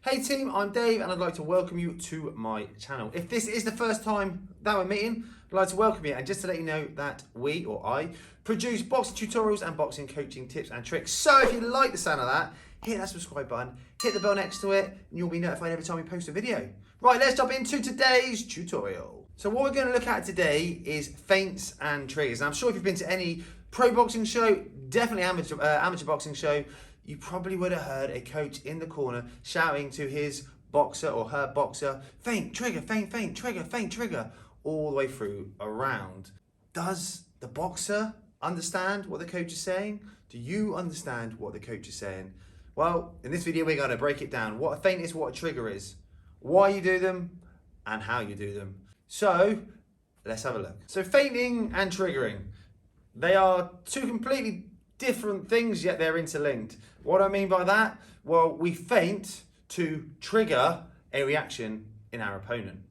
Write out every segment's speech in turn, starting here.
Hey team, I'm Dave and I'd like to welcome you to my channel. If this is the first time that we're meeting, I'd like to welcome you and just to let you know that I produce boxing tutorials and boxing coaching tips and tricks. So if you like the sound of that, hit that subscribe button, hit the bell next to it, and you'll be notified every time we post a video. Right, let's jump into today's tutorial. So what we're going to look at today is feints and triggers. And I'm sure if you've been to any pro boxing show, definitely amateur boxing show, you probably would have heard a coach in the corner shouting to his boxer or her boxer, feint, trigger, feint, feint, trigger, feint, trigger, all the way through a round. Does the boxer understand what the coach is saying? Do you understand what the coach is saying? Well, in this video, we're going to break it down. What a feint is, what a trigger is, why you do them, and how you do them. So, let's have a look. So, feinting and triggering, they are two completely different things, yet they're interlinked. What do I mean by that? Well, we feint to trigger a reaction in our opponent.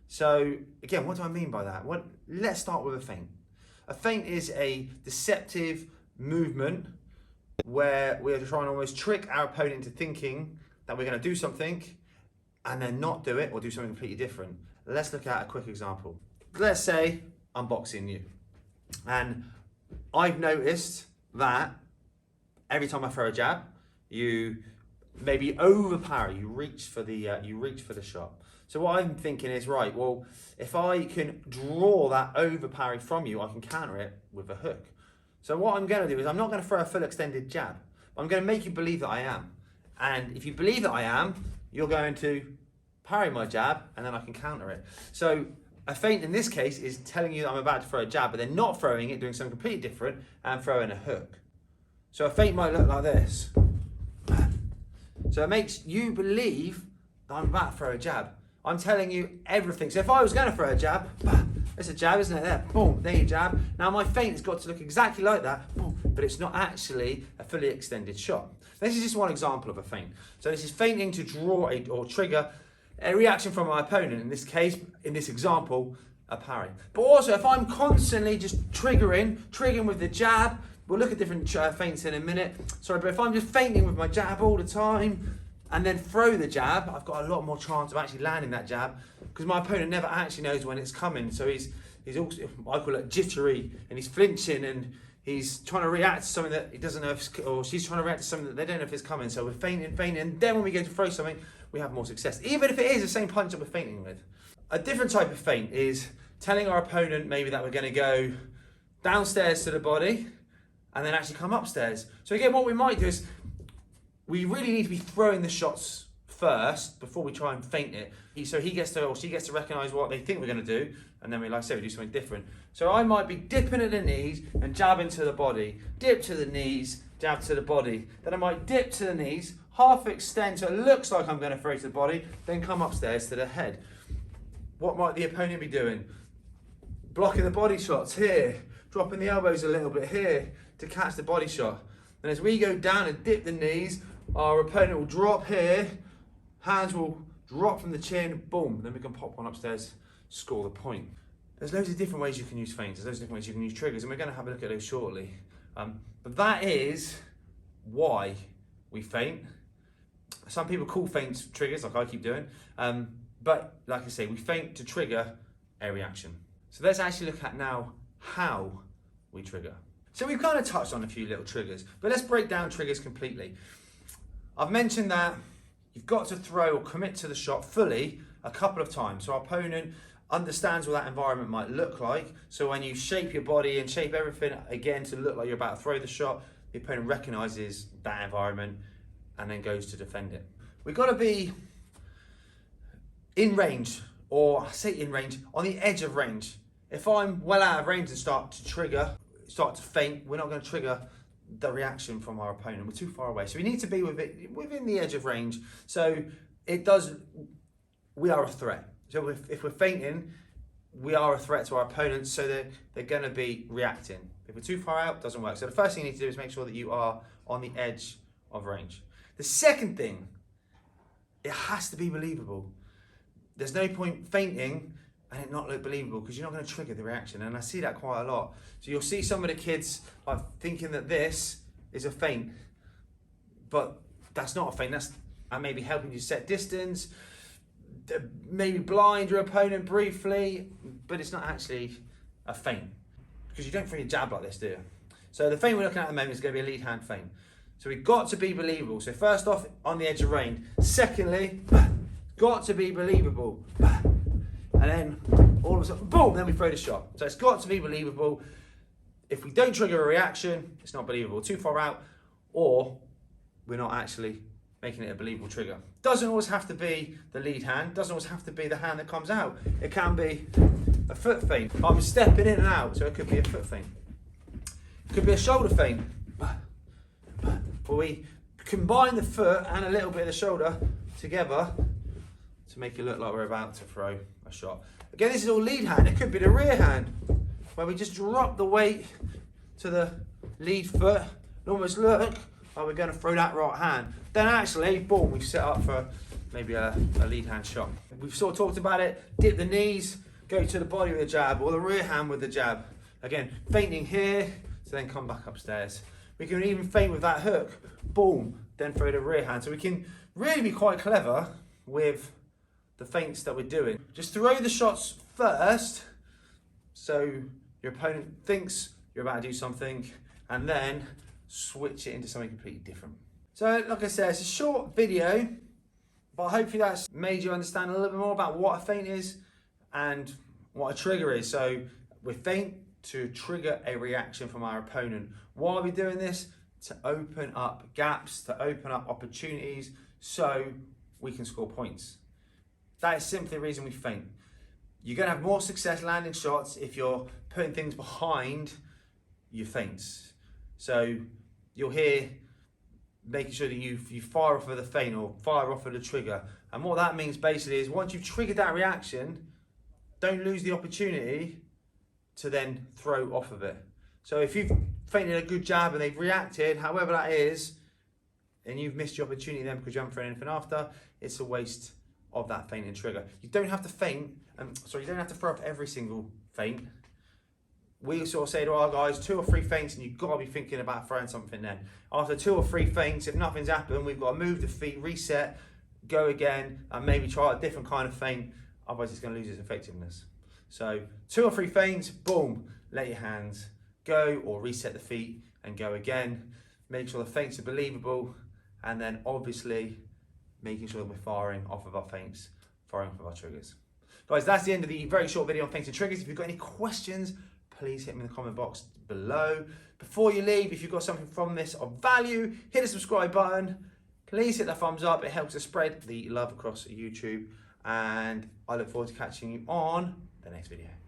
So again, what do I mean by that? Let's start with a feint. A feint is a deceptive movement where we're trying to almost trick our opponent into thinking that we're going to do something and then not do it or do something completely different. Let's look at a quick example. Let's say I'm boxing you and I've noticed that every time I throw a jab, you maybe overpower, you reach for the shot. So what I'm thinking is, right, well, if I can draw that overpowering from you, I can counter it with a hook. So what I'm going to do is I'm not going to throw a full extended jab. I'm going to make you believe that I am. And if you believe that I am, you're going to parry my jab and then I can counter it. So a feint in this case is telling you that I'm about to throw a jab, but then not throwing it, doing something completely different and throwing a hook. So a feint might look like this. So it makes you believe that I'm about to throw a jab. I'm telling you everything. So if I was going to throw a jab, it's a jab, isn't it? There, boom, there you jab. Now my feint has got to look exactly like that, boom, but it's not actually a fully extended shot. This is just one example of a feint. So this is feinting to draw or trigger a reaction from my opponent. In this case, in this example, a parry. But also, if I'm constantly just triggering with the jab, we'll look at different feints in a minute. Sorry, but if I'm just feinting with my jab all the time and then throw the jab, I've got a lot more chance of actually landing that jab because my opponent never actually knows when it's coming. So he's also, I call it jittery, and he's flinching and he's trying to react to something that he doesn't know if, or she's trying to react to something that they don't know if it's coming. So we're feinting, and then when we go to throw something, we have more success, even if it is the same punch that we're feinting with. A different type of feint is telling our opponent maybe that we're going to go downstairs to the body and then actually come upstairs. So again, what we might do is we really need to be throwing the shots first before we try and feint it. So he gets to, or she gets to recognise what they think we're going to do, and then we, like I say, we do something different. So I might be dipping at the knees and jabbing to the body, dip to the knees, jab to the body. Then I might dip to the knees, half extend so it looks like I'm going to throw to the body, then come upstairs to the head. What might the opponent be doing? Blocking the body shots here, dropping the elbows a little bit here to catch the body shot. And as we go down and dip the knees, our opponent will drop here, hands will drop from the chin, boom, then we can pop one upstairs, score the point. There's loads of different ways you can use feints, there's loads of different ways you can use triggers, and we're going to have a look at those shortly. But that is why we feint. Some people call feints triggers, like I keep doing, but like I say, we feint to trigger a reaction. So let's actually look at now how we trigger. So we've kind of touched on a few little triggers, but let's break down triggers completely. I've mentioned that you've got to throw or commit to the shot fully a couple of times so our opponent understands what that environment might look like. So when you shape your body and shape everything again to look like you're about to throw the shot, the opponent recognises that environment and then goes to defend it. We've got to be in range, or I say in range, on the edge of range. If I'm well out of range and start to feint, we're not going to trigger the reaction from our opponent. We're too far away. So we need to be within the edge of range. So we are a threat. So if we're feinting, we are a threat to our opponents, so they're going to be reacting. If we're too far out, it doesn't work. So the first thing you need to do is make sure that you are on the edge of range. The second thing, it has to be believable. There's no point feinting and it not look believable because you're not going to trigger the reaction, and I see that quite a lot. So you'll see some of the kids are thinking that this is a feint, but that's not a feint. and maybe helping you set distance, maybe blind your opponent briefly, but it's not actually a feint because you don't throw your jab like this, do you? So the feint we're looking at the moment is going to be a lead hand feint. So we've got to be believable. So first off, on the edge of range. Secondly, got to be believable. And then all of a sudden, boom, then we throw the shot. So it's got to be believable. If we don't trigger a reaction, it's not believable. Too far out, or we're not actually making it a believable trigger. Doesn't always have to be the lead hand. Doesn't always have to be the hand that comes out. It can be a foot feint. I'm stepping in and out, so it could be a foot feint. It could be a shoulder feint. Where we combine the foot and a little bit of the shoulder together to make it look like we're about to throw a shot. Again, this is all lead hand. It could be the rear hand, where we just drop the weight to the lead foot and almost look like we're going to throw that right hand. Then actually, boom, we've set up for maybe a lead hand shot. We've sort of talked about it. Dip the knees, go to the body with a jab, or the rear hand with the jab. Again, feinting here, to then come back upstairs. We can even feint with that hook, boom, then throw the rear hand. So we can really be quite clever with the feints that we're doing. Just throw the shots first, so your opponent thinks you're about to do something, and then switch it into something completely different. So like I said, it's a short video, but hopefully that's made you understand a little bit more about what a feint is and what a trigger is. So with feint, to trigger a reaction from our opponent. Why are we doing this? To open up gaps, to open up opportunities, so we can score points. That is simply the reason we feint. You're going to have more success landing shots if you're putting things behind your feints. So you'll hear making sure that you fire off of the feint or fire off of the trigger. And what that means basically is once you've triggered that reaction, don't lose the opportunity to then throw off of it. So if you've feinted a good jab and they've reacted, however that is, and you've missed your opportunity then because you haven't thrown anything after, it's a waste of that feint and trigger. You don't have to feint, you don't have to throw up every single feint. We sort of say to our guys, 2 or 3 feints and you've got to be thinking about throwing something then. After 2 or 3 feints, if nothing's happened, we've got to move the feet, reset, go again, and maybe try a different kind of feint, otherwise it's going to lose its effectiveness. So 2 or 3 feints, boom, let your hands go, or reset the feet and go again. Make sure the feints are believable, and then obviously making sure that we're firing off of our feints, firing off of our triggers. Guys, that's the end of the very short video on feints and triggers. If you've got any questions, please hit me in the comment box below. Before you leave, if you've got something from this of value, hit the subscribe button. Please hit the thumbs up. It helps us spread the love across YouTube. And I look forward to catching you on the next video.